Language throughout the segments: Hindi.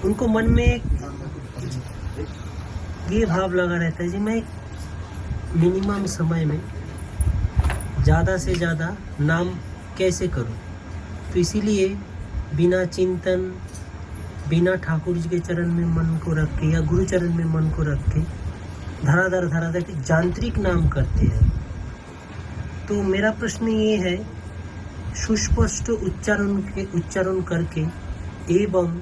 उनको मन में ये भाव लगा रहता है जी मैं मिनिमम समय में ज़्यादा से ज़्यादा नाम कैसे करूं। तो इसीलिए बिना चिंतन, बिना ठाकुर जी के चरण में मन को रख के या गुरु चरण में मन को रख के धराधर यांत्रिक नाम करते हैं। तो मेरा प्रश्न ये है, सुस्पष्ट उच्चारण करके एवं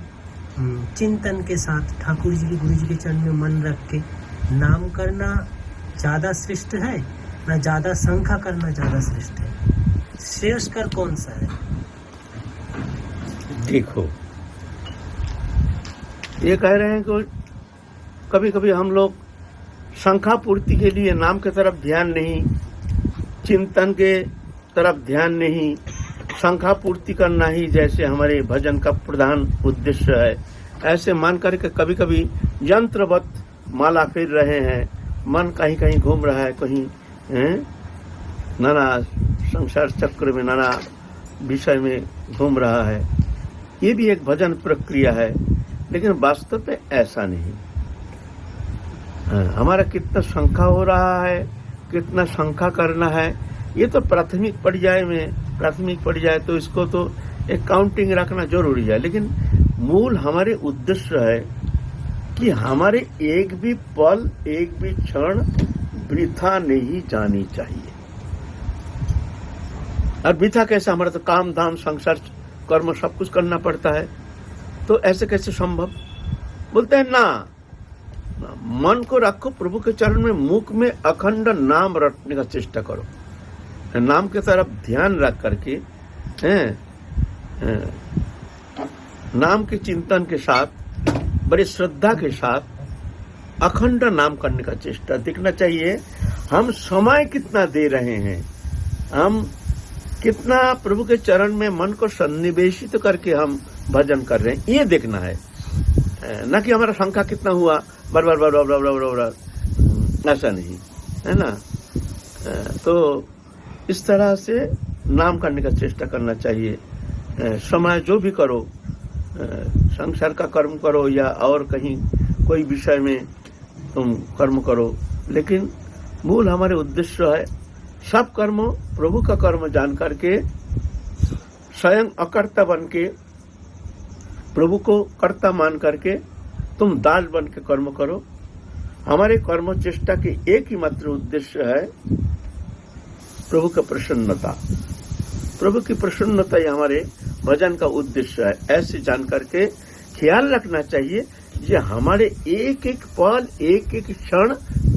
चिंतन के साथ ठाकुर जी के, गुरु जी के चरण में मन रख के नाम करना ज़्यादा श्रेष्ठ है ना ज़्यादा संख्या करना ज़्यादा श्रेष्ठ है? श्रेयस्कर कौन सा है? देखो, ये कह रहे हैं कि कभी कभी हम लोग संख्या पूर्ति के लिए नाम की तरफ ध्यान नहीं, चिंतन के तरफ ध्यान नहीं, संख्या पूर्ति करना ही जैसे हमारे भजन का प्रधान उद्देश्य है, ऐसे मान करके कभी कभी यंत्रवत माला फेर रहे हैं। मन कहीं कहीं घूम रहा है, कहीं नाना संसार चक्र में नाना विषय में घूम रहा है। ये भी एक भजन प्रक्रिया है, लेकिन वास्तव में ऐसा नहीं। हमारा कितना संख्या हो रहा है, कितना संख्या करना है, ये तो प्राथमिक पर्याय तो इसको तो एक काउंटिंग रखना जरूरी है। लेकिन मूल हमारे उद्देश्य है कि हमारे एक भी पल, एक भी क्षण वृथा नहीं जानी चाहिए। और वृथा कैसे? हमारा तो काम धाम संसार कर्म सब कुछ करना पड़ता है, तो ऐसे कैसे संभव? बोलते हैं ना, मन को रखो प्रभु के चरण में, मुख में अखंड नाम रटने का चेष्टा करो। नाम की तरफ ध्यान रख करके नाम के चिंतन के साथ, बड़ी श्रद्धा के साथ अखंड नाम करने का चेष्टा दिखना चाहिए। हम समय कितना दे रहे हैं, हम कितना प्रभु के चरण में मन को सन्निवेशित करके हम भजन कर रहे हैं, ये देखना है। न कि हमारा संख्या कितना हुआ, बर ऐसा नहीं है ना। तो इस तरह से नाम करने का चेष्टा करना चाहिए। समय जो भी करो, संसार का कर्म करो या और कहीं कोई विषय में तुम कर्म करो, लेकिन मूल हमारे उद्देश्य है सब कर्म प्रभु का कर्म जान करके स्वयं अकर्ता बन के प्रभु को कर्ता मान करके तुम दास बन के कर्म करो। हमारे कर्म चेष्टा के एक ही मात्र उद्देश्य है प्रभु का प्रसन्नता। प्रभु की प्रसन्नता ही हमारे भजन का उद्देश्य है। ऐसे जान करके ख्याल रखना चाहिए कि हमारे एक एक पल, एक एक क्षण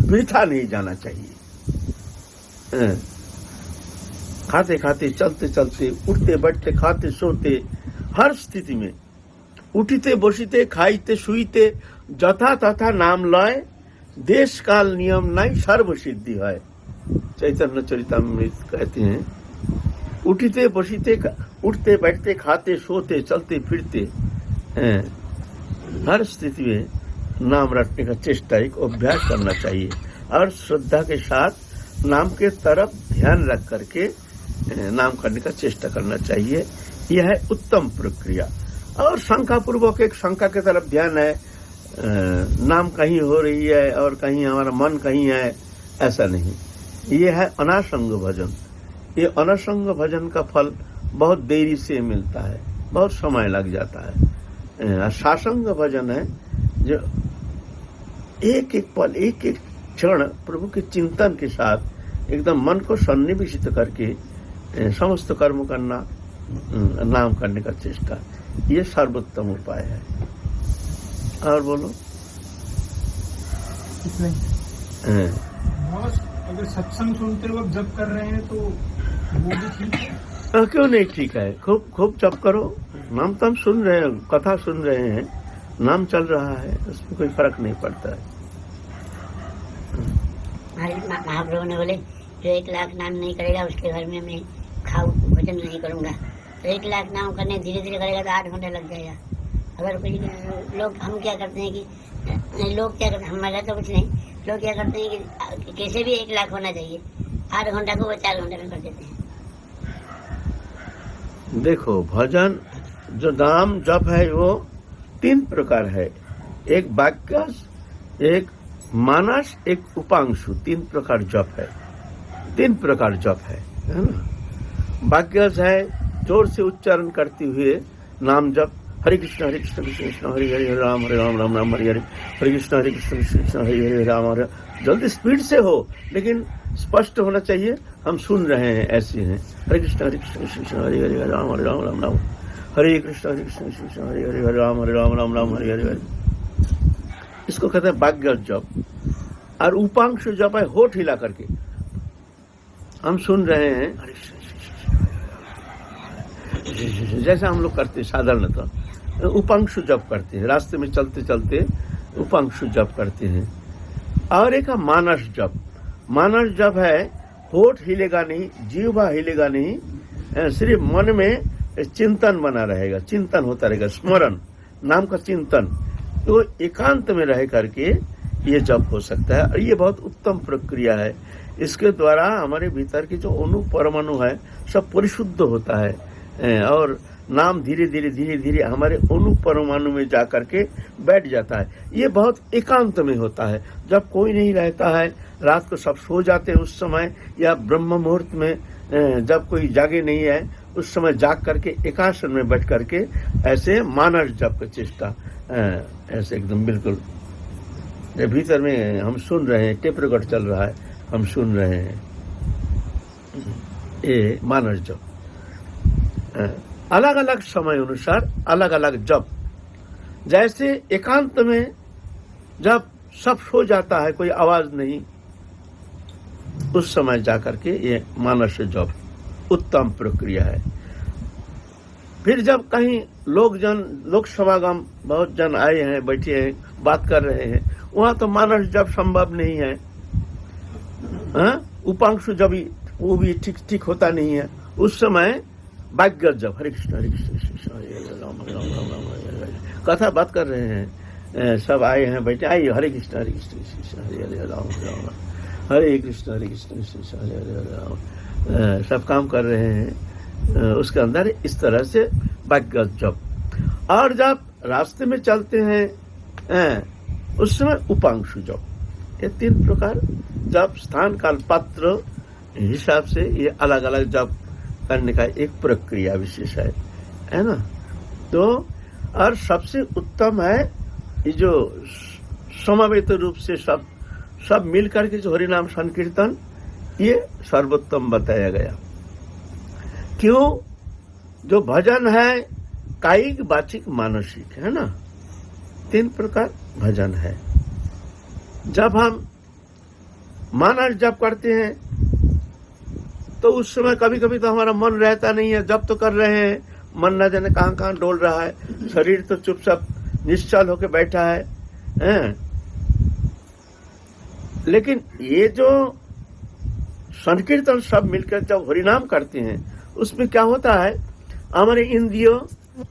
वृथा नहीं जाना चाहिए। खाते खाते, चलते चलते, उठते बैठते, खाते सोते, हर स्थिति में उठिते बसिते, खाइते शुइते जथा तथा नाम लय, देश काल नियम नहीं सर्व सिद्धि है। चैतन्य चरितामृत कहते हैं, उठते बसिते, उठते बैठते, खाते सोते, चलते फिरते, हर स्थिति में नाम रटने का चेष्टा, एक अभ्यास करना चाहिए और श्रद्धा के साथ नाम के तरफ ध्यान रख करके नाम करने का चेष्टा करना चाहिए। यह है उत्तम प्रक्रिया। और शंका पूर्वक एक शंका की तरफ ध्यान है, नाम कहीं हो रही है और कहीं हमारा मन कहीं है, ऐसा नहीं। ये है अनासंग भजन। ये अनासंग भजन का फल बहुत देरी से मिलता है, बहुत समय लग जाता है। सासंग भजन है जो एक एक पल, एक एक क्षण प्रभु के चिंतन के साथ एकदम मन को सन्निवेशित करके समस्त कर्म करना, नाम करने का चेष्टा, ये सर्वोत्तम उपाय है। और बोलो, अगर सत्संग सुनते वक्त जप कर रहे हैं तो वो भी ठीक है? क्यों नहीं ठीक है? खूब खूब जप करो, नाम तो हम सुन रहे हैं, कथा सुन रहे हैं, नाम चल रहा है, उसमें कोई फर्क नहीं पड़ता है। महाप्रभु ने बोले जो 1 लाख नाम नहीं करेगा उसके घर में मैं खाऊ भोजन नहीं करूंगा। तो 1 लाख नाम करने धीरे धीरे करेगा तो 8 घंटे लग जाएगा। अगर कोई लोग, हम क्या करते हैं कि लोग क्या करते हैं, हमारा तो कुछ नहीं, लोग क्या करते हैं कि कैसे भी 1 लाख होना चाहिए, 8 घंटा को वो 4 घंटे में कर देते हैं। देखो, भजन जो नाम जप है वो तीन प्रकार है, एक वाक्यस, एक मानस, एक उपांशु, तीन प्रकार जप है, तीन प्रकार जप है ना। वाक्यस है जोर से उच्चारण करते हुए नाम जप, हरे कृष्ण कृष्ण कृष्ण हरे हरे, हरे राम राम राम हरे हरे, हरे कृष्ण कृष्ण कृष्ण हरे हरे, राम हरे। जल्दी स्पीड से हो लेकिन स्पष्ट होना चाहिए, हम सुन रहे हैं, ऐसे हैं। हरे कृष्ण कृष्ण हरे हरे, हरे राम राम राम, हरे कृष्ण कृष्ण हरे हरे, हरे राम राम हरे हरे हरे। इसको कहते हैं वाक्यस जप। और उपांशु जप है होठ हिला करके, हम सुन रहे हैं हरे जैसा हम लोग करते हैं साधारणतः, उपांशु जप करते हैं, रास्ते में चलते चलते उपांशु जप करते हैं। और एक है मानस जप। मानस जप है होठ हिलेगा नहीं, जीवा हिलेगा नहीं, सिर्फ मन में चिंतन बना रहेगा, चिंतन होता रहेगा, स्मरण नाम का चिंतन, तो एकांत में रह करके ये जप हो सकता है। और ये बहुत उत्तम प्रक्रिया है, इसके द्वारा हमारे भीतर की जो अणु परमाणु है सब परिशुद्ध होता है, और नाम धीरे धीरे हमारे अणु परमाणु में जा करके बैठ जाता है। ये बहुत एकांत में होता है, जब कोई नहीं रहता है, रात को सब सो जाते हैं उस समय, या ब्रह्म मुहूर्त में जब कोई जागे नहीं है उस समय जाग करके एकासन में बैठ करके ऐसे मानस जप का चेष्टा, ऐसे एकदम बिल्कुल भीतर में हम सुन रहे हैं, टेप रिकॉर्ड चल रहा है, हम सुन रहे हैं, ये मानस जप। अलग अलग समय अनुसार अलग अलग जप, जैसे एकांत में जब सब सो जाता है, कोई आवाज नहीं, उस समय जाकर के ये मानस जप उत्तम प्रक्रिया है। फिर जब कहीं लोक समागम, बहुत जन आए हैं, बैठे हैं, बात कर रहे हैं, वहां तो मानस जप संभव नहीं है, उपांशु जब वो भी ठीक होता नहीं है, उस समय वाक्यस जप, हरे कृष्ण कृष्ण हरे हरे, राम राम हरे हरे, कथा बात कर रहे हैं, सब आए हैं, बैठे, आइए, हरे कृष्ण कृष्ण हरे हरे, राम राम हरे कृष्ण कृष्ण हरे हरे, राम, सब काम कर रहे हैं, उसके अंदर इस तरह से वाक्यस जप। और जब रास्ते में चलते हैं उस समय उपांशु जप। ये तीन प्रकार जप, स्थान काल पात्र हिसाब से ये अलग अलग जप करने का एक प्रक्रिया विशेष है ना। तो और सबसे उत्तम है ये जो समवेत रूप से सब मिलकर के जो हरिनाम संकीर्तन, ये सर्वोत्तम बताया गया। क्यों? जो भजन है कायिक, वाचिक, मानसिक, है ना, तीन प्रकार भजन है। जब हम मानस जप करते हैं तो उस समय कभी कभी तो हमारा मन रहता नहीं है, जब तो कर रहे हैं, मन न जाने कहां कहां डोल रहा है, शरीर तो चुपचाप निश्चल होकर बैठा है। लेकिन ये जो संकीर्तन सब मिलकर जब हरिनाम करते हैं, उसमें क्या होता है, हमारे इंद्रियों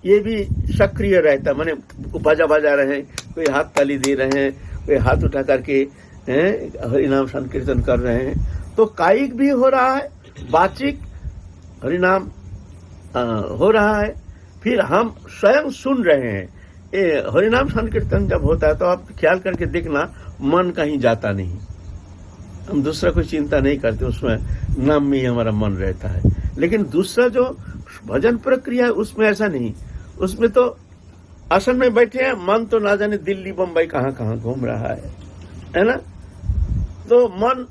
ये भी सक्रिय रहता है, माने बाजा बजा रहे हैं, कोई हाथ ताली दे रहे हैं, कोई हाथ उठा करके हरिनाम संकीर्तन कर रहे हैं, तो कायिक भी हो रहा है, वाचिक हरिनाम हो रहा है, फिर हम स्वयं सुन रहे हैं। ये हरिनाम संकीर्तन जब होता है तो आप ख्याल करके देखना, मन कहीं जाता नहीं, हम दूसरा कोई चिंता नहीं करते, उसमें नाम में ही हमारा मन रहता है। लेकिन दूसरा जो भजन प्रक्रिया है उसमें ऐसा नहीं, उसमें तो आसन में बैठे हैं, मन तो ना जाने दिल्ली बम्बई कहाँ कहाँ घूम रहा है ना। तो मन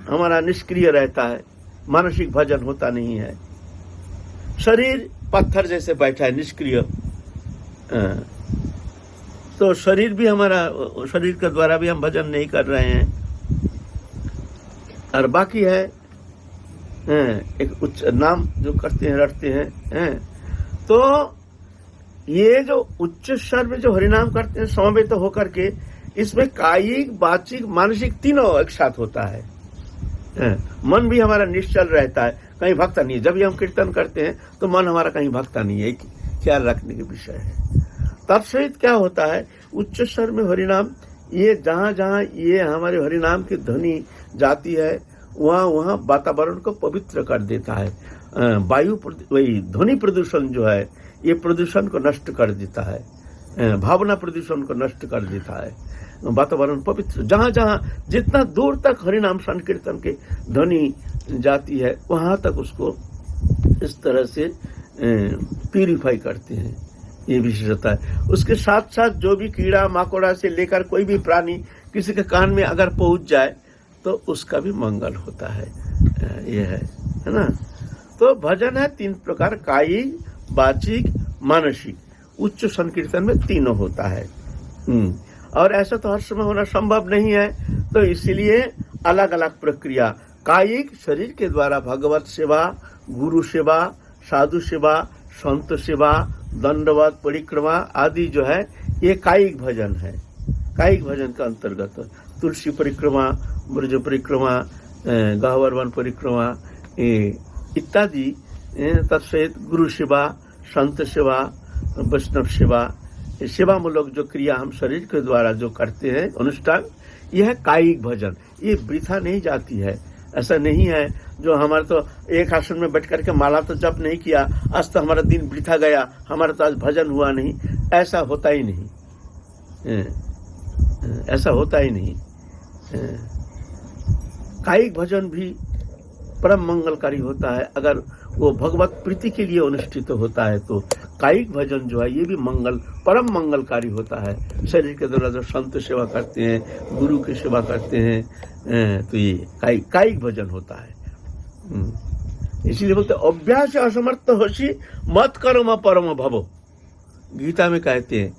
हमारा निष्क्रिय रहता है, मानसिक भजन होता नहीं है, शरीर पत्थर जैसे बैठा है, निष्क्रिय। तो शरीर भी हमारा, शरीर के द्वारा भी हम भजन नहीं कर रहे हैं। और बाकी है एक उच्च नाम जो करते हैं, रटते हैं, तो ये जो उच्च स्वर में जो हरिनाम करते हैं समवेत होकर के, इसमें कायिक, वाचिक, मानसिक तीनों एक साथ होता है। मन भी हमारा निश्चल रहता है, कहीं भक्ता नहीं है। जब भी हम कीर्तन करते हैं तो मन हमारा कहीं भक्ता नहीं है, ख्याल रखने के विषय है। तत्सहित क्या होता है, उच्च स्वर में हरिनाम, ये जहाँ जहाँ ये हमारे हरिनाम की ध्वनि जाती है, वहाँ वहाँ वातावरण को पवित्र कर देता है। वायु वही ध्वनि प्रदूषण जो है, ये प्रदूषण को नष्ट कर देता है। भावना प्रदूषण को नष्ट कर देता है, वातावरण पवित्र। जहां जहां जितना दूर तक हरिनाम संकीर्तन के ध्वनि जाती है वहां तक उसको इस तरह से प्यूरिफाई करते हैं, ये विशेषता है। उसके साथ साथ जो भी कीड़ा मकोड़ा से लेकर कोई भी प्राणी किसी के कान में अगर पहुंच जाए तो उसका भी मंगल होता है, ये है ना। तो भजन है 3 प्रकार, कायिक, वाचिक, मानसिक। उच्च संकीर्तन में तीनों होता है। और ऐसा तो हर समय होना संभव नहीं है, तो इसीलिए अलग अलग प्रक्रिया। कायिक शरीर के द्वारा भगवत सेवा, गुरु सेवा, साधु सेवा, संत सेवा, दंडवत परिक्रमा आदि जो है ये कायिक भजन है। कायिक भजन का अंतर्गत तुलसी परिक्रमा, ब्रज परिक्रमा, गह्वर वन परिक्रमा इत्यादि तत्सहित गुरु सेवा, संत सेवा, वैष्णव सेवा, सेवामूलक जो क्रिया हम शरीर के द्वारा जो करते हैं अनुष्ठान, यह है कायिक भजन। ये वृथा नहीं जाती है। ऐसा नहीं है जो हमारा तो एक आसन में बैठ करके माला तो जप नहीं किया, आज तो हमारा दिन वृथा गया, हमारा तो आज भजन हुआ नहीं, ऐसा होता ही नहीं, ऐसा होता ही नहीं। कायिक भजन भी परम मंगलकारी होता है। अगर वो भगवत प्रीति के लिए अनुष्ठित होता है तो कायिक भजन जो है ये भी परम मंगलकारी होता है। शरीर के द्वारा जो संत सेवा करते हैं, गुरु की सेवा करते हैं, तो ये कायिक भजन होता है। इसीलिए बोलते अभ्यास असमर्थ होशी मत कर्म परम भवो। गीता में कहते हैं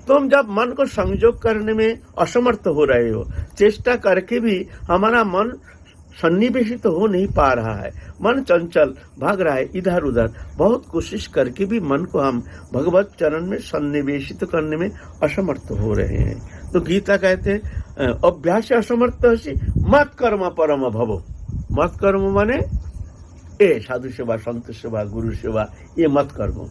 तुम जब मन को संयोग करने में असमर्थ हो रहे हो, चेष्टा करके भी हमारा मन सन्निवेशित तो हो नहीं पा रहा है, मन चंचल भाग रहा है इधर उधर, बहुत कोशिश करके भी मन को हम भगवत चरण में सन्निवेशित करने में असमर्थ हो रहे हैं। तो गीता कहते हैं अभ्यास असमर्थ होशी मत कर्म परम भवो। मत कर्म माने ए साधु सेवा, संत सेवा, गुरु सेवा, ये मत कर्म।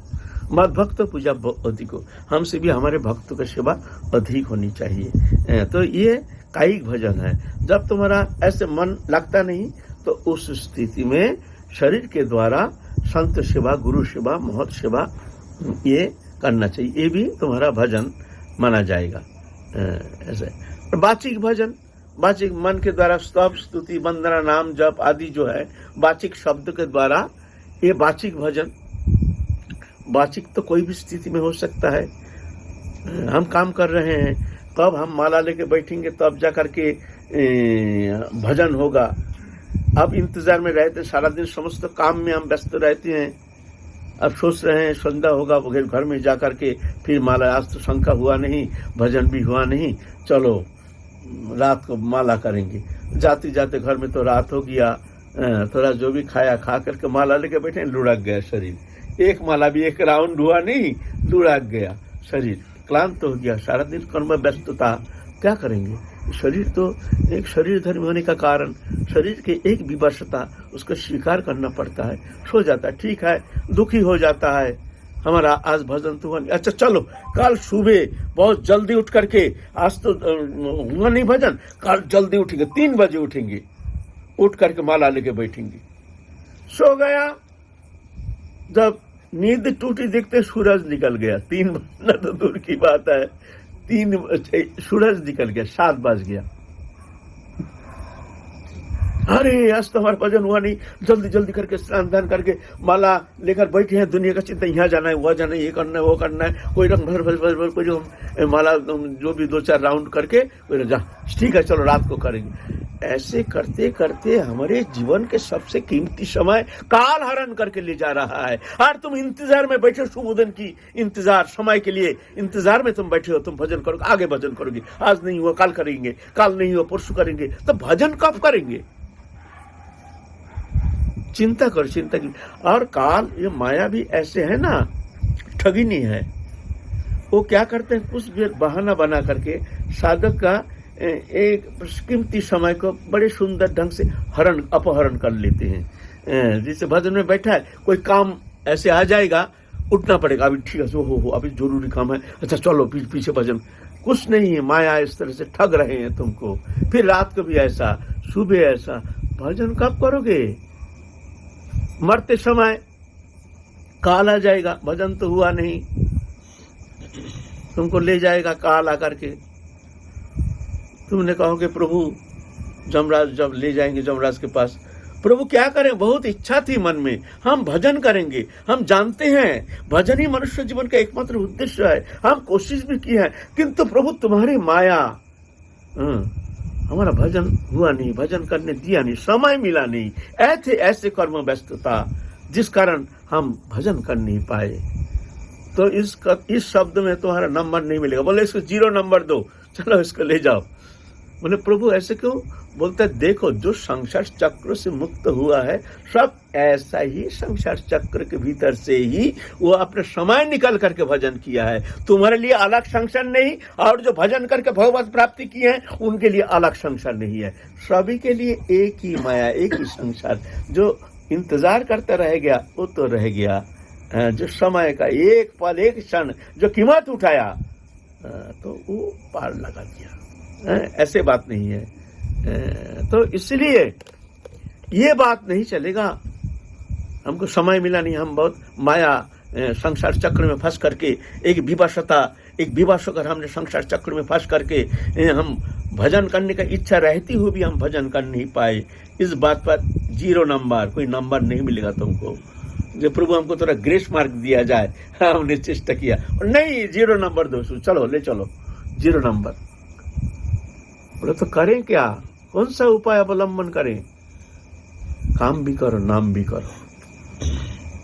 मत भक्त पूजा अधिक हो, हमसे भी हमारे भक्तों की सेवा अधिक होनी चाहिए। तो ये कायिक भजन है। जब तुम्हारा ऐसे मन लगता नहीं तो उस स्थिति में शरीर के द्वारा संत सेवा, गुरु सेवा, महत सेवा ये करना चाहिए, ये भी तुम्हारा भजन माना जाएगा। ऐसे वाचिक भजन, वाचिक मन के द्वारा स्तव, स्तुति, वंदना, नाम जप आदि जो है वाचिक शब्द के द्वारा, ये वाचिक भजन। वाचिक तो कोई भी स्थिति में हो सकता है। हम काम कर रहे हैं, कब हम माला लेके बैठेंगे तब जा करके भजन होगा। अब इंतजार में रहते, सारा दिन समस्त काम में हम व्यस्त रहते हैं। अब सोच रहे हैं संध्या होगा, घर में जा करके फिर माला, आज तो शंका हुआ नहीं, भजन भी हुआ नहीं, चलो रात को माला करेंगे। जाते जाते घर में तो रात हो गया, थोड़ा जो भी खाया खा करके माला लेके बैठे, लुढ़क गया शरीर। एक माला भी एक राउंड हुआ नहीं, लुढ़क गया शरीर, क्लांत हो गया। सारा दिन कर्म में व्यस्तता, क्या करेंगे? शरीर तो एक शरीर धर्म होने का कारण शरीर के एक विवशता उसको स्वीकार करना पड़ता है। सो जाता है, ठीक है, दुखी हो जाता है, हमारा आज भजन तो हुआ नहीं, अच्छा चलो कल सुबह बहुत जल्दी उठ करके, आज तो हुआ नहीं भजन, कल जल्दी उठेंगे, 3 बजे उठेंगे, उठ करके माला लेके बैठेंगे। सो गया, जब नींद टूटी देखते सूरज निकल गया। 3 बजना तो दूर की बात है, 3 सूरज निकल गया, 7 बज गया। अरे आज तो हमारा भजन हुआ नहीं, जल्दी जल्दी करके स्नान दान करके माला लेकर बैठे हैं, दुनिया का चिंता, यहाँ जाना है, वहाँ जाना है, ये करना है, वो करना है, कोई रंग भर कोई माला जो भी 2-4 राउंड करके कोई जा, ठीक है चलो रात को करेंगे। ऐसे करते करते हमारे जीवन के सबसे कीमती समय काल हरण करके ले जा रहा है। और तुम इंतजार में बैठे, शुभोदन की इंतजार, समय के लिए इंतजार में तुम बैठे हो। तुम भजन करोगे, आगे भजन करोगे, आज नहीं हुआ कल करेंगे, कल नहीं हुआ परसों करेंगे, तो भजन कब करेंगे? चिंता करो, चिंता की। और काल, ये माया भी ऐसे है ना, ठगिनी है। वो क्या करते हैं, कुछ भी बहाना बना करके साधक का एक कीमती समय को बड़े सुंदर ढंग से अपहरण कर लेते हैं। जैसे भजन में बैठा है, कोई काम ऐसे आ जाएगा, उठना पड़ेगा, अभी ठीक है, हो अभी जरूरी काम है, अच्छा चलो पीछे भजन। कुछ नहीं है, माया इस तरह से ठग रहे हैं तुमको। फिर रात को भी ऐसा, सुबह ऐसा, भजन कब करोगे? मरते समय काल आ जाएगा, भजन तो हुआ नहीं। तुमको ले जाएगा काल आकर के। तुमने कहोगे प्रभु जमराज जब ले जाएंगे जमराज के पास, प्रभु क्या करें, बहुत इच्छा थी मन में, हम भजन करेंगे, हम जानते हैं भजन ही मनुष्य जीवन का एकमात्र उद्देश्य है, हम कोशिश भी की है, किंतु प्रभु तुम्हारी माया, हमारा भजन हुआ नहीं, भजन करने दिया नहीं, समय मिला नहीं, ऐसे कर्म व्यस्तता जिस कारण हम भजन कर नहीं पाए। तो इस शब्द में तुम्हारा नंबर नहीं मिलेगा। बोले इसको 0 नंबर दो, चलो इसको ले जाओ। बोले प्रभु ऐसे क्यों? बोलते देखो जो संसार चक्र से मुक्त हुआ है सब ऐसा ही संसार चक्र के भीतर से ही वो अपने समय निकल करके भजन किया है। तुम्हारे लिए अलग संसार नहीं, और जो भजन करके भगवत प्राप्ति की है उनके लिए अलग संसार नहीं है। सभी के लिए एक ही माया, एक ही संसार। जो इंतजार करता रह गया वो तो रह गया, जो समय का एक पल एक क्षण जो कीमत उठाया तो वो पार लगा दिया। ऐसे बात नहीं है। तो इसलिए ये बात नहीं चलेगा, हमको समय मिला नहीं, हम बहुत माया संसार चक्र में फंस करके एक विवश होकर हमने संसार चक्र में फंस करके हम भजन करने का इच्छा रहती हुई भी हम भजन कर नहीं पाए। इस बात पर 0 नंबर, कोई नंबर नहीं मिलेगा तुमको। जो प्रभु हमको थोड़ा ग्रेस मार्क दिया जाए, हमने चेष्टा किया और नहीं 0 नंबर दो, चलो ले चलो 0 नंबर। बोले तो करें क्या, कौन सा उपाय अवलंबन करें? काम भी करो, नाम भी करो,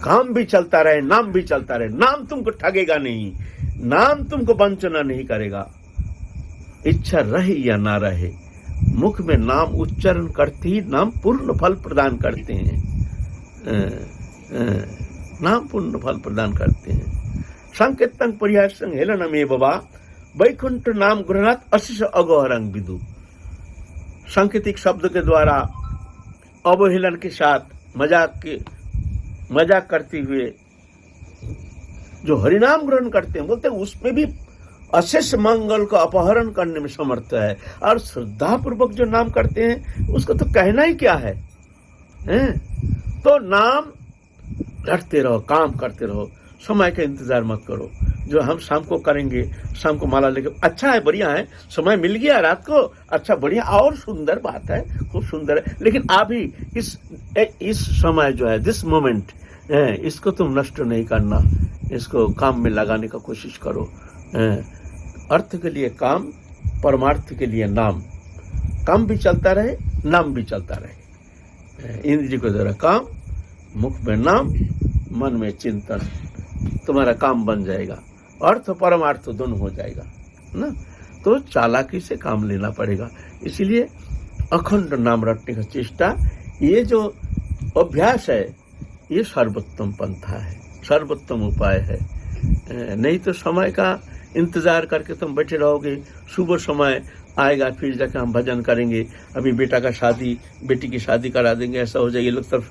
काम भी चलता रहे, नाम भी चलता रहे। नाम तुमको ठगेगा नहीं, नाम तुमको वंचना नहीं करेगा। इच्छा रहे या ना रहे, मुख में नाम उच्चारण करते ही नाम पूर्ण फल प्रदान करते हैं। नाम पूर्ण फल प्रदान करते हैं। संकेतन पर्यासंग हेलनमे बाबा वैकुंठ नाम ग्रहणात अशिष अगोहरंग विदु। सांकेतिक शब्द के द्वारा अवहेलन के साथ मजाक करते हुए जो हरिनाम ग्रहण करते हैं, बोलते हैं उसमें भी अशेष मंगल को अपहरण करने में समर्थ है। और श्रद्धा पूर्वक जो नाम करते हैं उसको तो कहना ही क्या है, तो नाम करते रहो, काम करते रहो, समय का इंतजार मत करो। जो हम शाम को करेंगे, शाम को माला लेके, अच्छा है, बढ़िया है, समय मिल गया रात को, अच्छा बढ़िया, और सुंदर बात है, खूब सुंदर है। लेकिन अभी इस समय जो है, दिस मोमेंट, इसको तुम नष्ट नहीं करना, इसको काम में लगाने का कोशिश करो। अर्थ के लिए काम, परमार्थ के लिए नाम। काम भी चलता रहे, नाम भी चलता रहे। इंद्रिय के द्वारा काम, मुख में नाम, मन में चिंतन, तुम्हारा काम बन जाएगा। अर्थ परमार्थ दोनों हो जाएगा ना। तो चालाकी से काम लेना पड़ेगा। इसलिए अखंड नाम रटने का चेष्टा, ये जो अभ्यास है, ये सर्वोत्तम पंथा है, सर्वोत्तम उपाय है। नहीं तो समय का इंतजार करके तुम बैठे रहोगे, सुबह समय आएगा फिर जाकर हम भजन करेंगे, अभी बेटा का शादी, बेटी की शादी करा देंगे, ऐसा हो जाएगा, ये लोग सब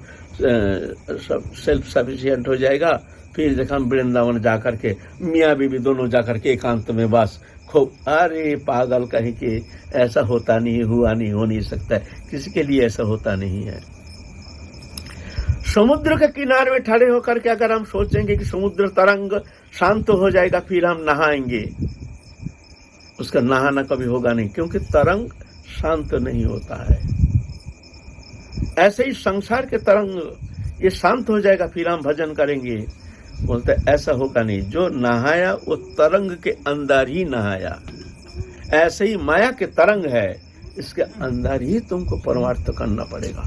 सेल्फ सफिशिएंट हो जाएगा। फिर देखा हम वृंदावन जाकर के मियाँ बीवी दोनों जाकर के एकांत में बस खूब, अरे पागल कहीं के, ऐसा होता नहीं, हुआ नहीं, हो नहीं सकता है, किसी के लिए ऐसा होता नहीं है। समुद्र के किनारे में खड़े होकर के अगर हम सोचेंगे कि समुद्र तरंग शांत हो जाएगा फिर हम नहाएंगे, उसका नहाना कभी होगा नहीं, क्योंकि तरंग शांत नहीं होता है। ऐसे ही संसार के तरंग ये शांत हो जाएगा फिर हम भजन करेंगे, बोलते ऐसा होगा नहीं। जो नहाया वो तरंग के अंदर ही नहाया। ऐसे ही माया के तरंग है, इसके अंदर ही तुमको परमार्थ करना पड़ेगा,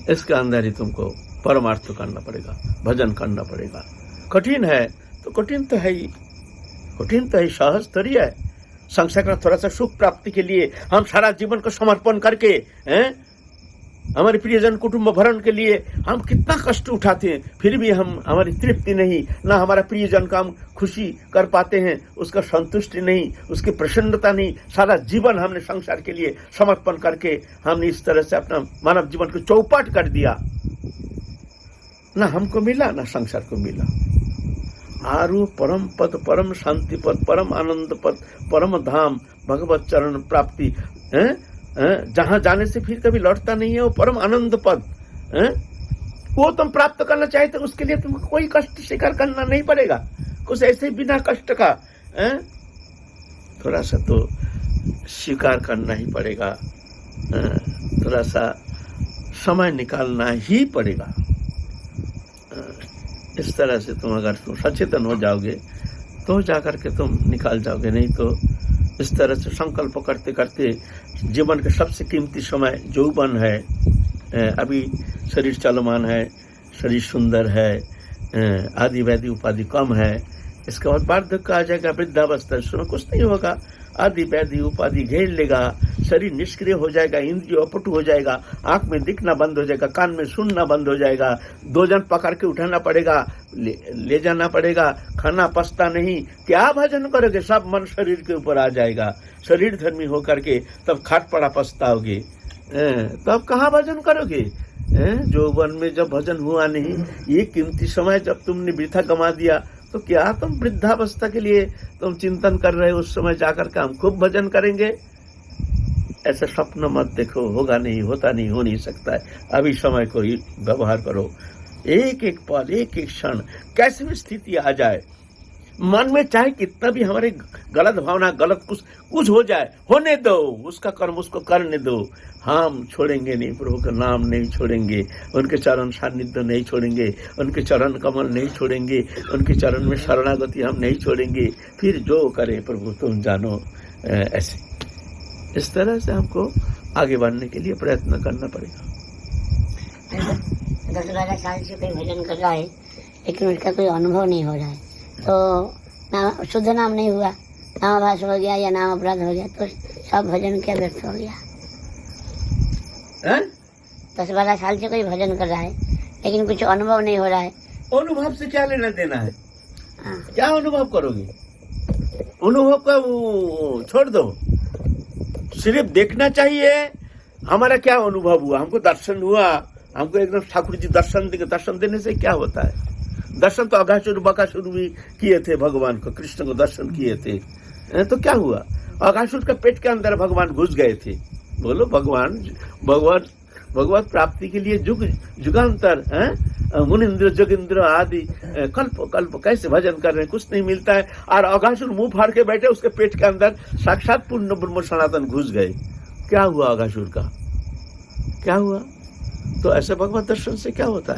इसके अंदर ही तुमको परमार्थ करना पड़ेगा, भजन करना पड़ेगा। कठिन है तो कठिन तो है ही, कठिन तो है, सहज थोड़ी है। संसार का थोड़ा सा सुख प्राप्ति के लिए हम सारा जीवन को समर्पण करके, हमारे प्रियजन कुटुंब भरण के लिए हम कितना कष्ट उठाते हैं, फिर भी हम, हमारी तृप्ति नहीं, ना हमारा प्रियजन का हम खुशी कर पाते हैं, उसका संतुष्टि नहीं, उसकी प्रसन्नता नहीं। सारा जीवन हमने संसार के लिए समर्पण करके हमने इस तरह से अपना मानव जीवन को चौपट कर दिया, ना हमको मिला ना संसार को मिला। आरु परम पद, परम शांति पद, परम आनंद पद, परम धाम, भगवत चरण प्राप्ति, जहां जाने से फिर कभी लौटता नहीं है, वो परम आनंद पद, वो तुम प्राप्त करना चाहते उसके लिए तुमको कोई कष्ट स्वीकार करना नहीं पड़ेगा, कुछ ऐसे बिना कष्ट का थोड़ा सा तो स्वीकार करना ही पड़ेगा, थोड़ा सा समय निकालना ही पड़ेगा। इस तरह से तुम अगर तुम सचेतन हो जाओगे तो जाकर के तुम निकाल जाओगे, नहीं तो इस तरह से संकल्प करते करते जीवन के सबसे कीमती समय यौवन है, अभी शरीर चलमान है, शरीर सुंदर है, आदि व्याधि उपाधि कम है, इसके बाद वार्धक्य आ जाएगा, वृद्धावस्था, इस समय कुछ नहीं होगा, आदि व्याधि उपाधि घेर लेगा, शरीर निष्क्रिय हो जाएगा, इंद्रिय अपटु हो जाएगा, आंख में दिखना बंद हो जाएगा, कान में सुनना बंद हो जाएगा, 2 जन पकड़ के उठाना पड़ेगा, ले जाना पड़ेगा, खाना पचता नहीं, क्या भजन करोगे, सब मन शरीर के ऊपर आ जाएगा, शरीर धर्मी होकर के तब खाट पड़ा पछताओगे, तब कहाँ भजन करोगे? यौवन में जब भजन हुआ नहीं, ये कीमती समय जब तुमने वृथा गंवा दिया, तो क्या तुम वृद्धावस्था के लिए तुम चिंतन कर रहे हो, उस समय जाकर के हम खूब भजन करेंगे? ऐसा स्वप्न मत देखो, होगा नहीं, होता नहीं, हो नहीं सकता है। अभी समय को ही व्यवहार करो, एक एक पल, एक एक क्षण, कैसी भी स्थिति आ जाए, मन में चाहे कितना भी हमारे गलत भावना, गलत कुछ हो जाए, होने दो, उसका कर्म उसको करने दो, हम छोड़ेंगे नहीं, प्रभु का नाम नहीं छोड़ेंगे, उनके चरण सान्निध्य नहीं छोड़ेंगे, उनके चरण कमल नहीं छोड़ेंगे, उनके चरण में शरणागति हम नहीं छोड़ेंगे, फिर जो करे प्रभु तुम जानो। ऐसे इस तरह से हमको आगे बढ़ने के लिए प्रयत्न करना पड़ेगा। 10-12 साल से कोई भजन कर रहा है लेकिन उसका कोई अनुभव नहीं हो रहा है, तो नाम शुद्ध नाम नहीं हुआ, नामाभास हो गया या नाम अपराध हो गया, तो सब भजन क्या व्यर्थ हो गया। 10-12 साल से कोई भजन कर रहा है लेकिन कुछ अनुभव नहीं हो रहा है। अनुभव से क्या लेना देना है? क्या अनुभव करोगे? अनुभव को छोड़ दो, सिर्फ देखना चाहिए हमारा क्या अनुभव हुआ, हमको दर्शन हुआ, हमको एकदम ठाकुर जी दर्शन देंगे, दर्शन देने से क्या होता है? दर्शन तो अघासुर बकासुर भी किए थे, भगवान को, कृष्ण को दर्शन किए थे, तो क्या हुआ? अघासुर के पेट के अंदर भगवान घुस गए थे। बोलो, भगवान प्राप्ति के लिए जुगांतर मुनिंद्र जोगिंद्र आदि कल्प कैसे भजन कर रहे हैं, कुछ नहीं मिलता है, और अघासुर मुंह फाड़ के बैठे, उसके पेट के अंदर साक्षात पूर्ण ब्रह्म सनातन घुस गए। क्या हुआ अघासुर का? क्या हुआ? तो ऐसे भगवत दर्शन से क्या होता है?